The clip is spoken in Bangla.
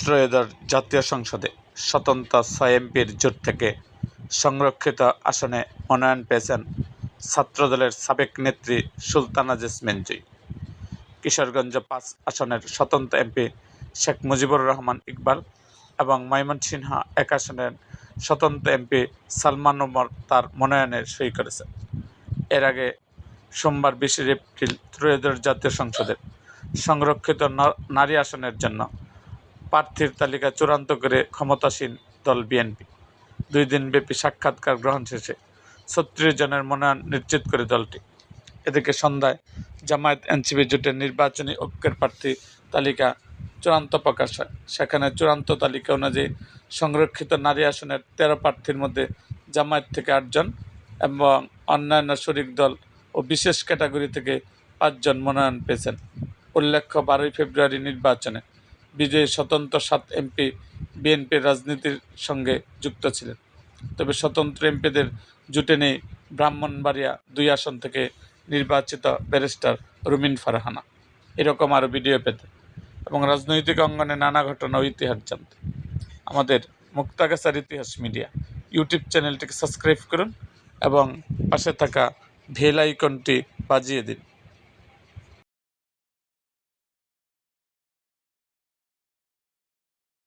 ত্রয়োদশ জাতীয় সংসদে স্বতন্ত্র ৬ এমপির জোট থেকে সংরক্ষিত আসনে মনোনয়ন পেয়েছেন ছাত্রদলের সাবেক নেত্রী সুলতানা জেসমিন জুঁই। কিশোরগঞ্জ ৫ আসনের স্বতন্ত্র এমপি শেখ মুজিবুর রহমান ইকবাল এবং ময়মনসিংহ ১ আসনের স্বতন্ত্র এমপি সালমান ওমর তার মনোনয়নে সই করেছেন। এর আগে সোমবার ২০ এপ্রিল ত্রয়োদশ জাতীয় সংসদের সংরক্ষিত নারী আসনের জন্য প্রার্থীর তালিকা চূড়ান্ত করে ক্ষমতাসীন দল বিএনপি ২ দিনব্যাপী সাক্ষাৎকার গ্রহণ শেষে ৩৬ জনের মনোনয়ন নিশ্চিত করে দলটি। এদিকে সন্ধ্যায় জামায়াত এনসিপি জোটের নির্বাচনী ঐক্যের প্রার্থী তালিকা চূড়ান্ত প্রকাশ হয়। সেখানে চূড়ান্ত তালিকা অনুযায়ী সংরক্ষিত নারী আসনের ১৩ প্রার্থীর মধ্যে জামায়াত থেকে ৮ জন এবং অন্যান্য শরিক দল ও বিশেষ ক্যাটাগরি থেকে ৫ জন মনোনয়ন পেয়েছেন। উল্লেখ্য, ১২ ফেব্রুয়ারি নির্বাচনে বিজয়ী স্বতন্ত্র ৭ এমপি বিএনপির রাজনীতির সঙ্গে যুক্ত ছিলেন। তবে স্বতন্ত্র এমপিদের জুটে নেই ব্রাহ্মণবাড়িয়া ২ আসন থেকে নির্বাচিত ব্যারিস্টার রুমিন ফারহানা। এরকম আরও ভিডিও পেতে এবং রাজনৈতিক অঙ্গনে নানা ঘটনা ও ইতিহাস জানতে আমাদের মুক্তাগাছার ইতিহাস মিডিয়া ইউটিউব চ্যানেলটিকে সাবস্ক্রাইব করুন এবং পাশে থাকা বেল আইকনটি বাজিয়ে দিন।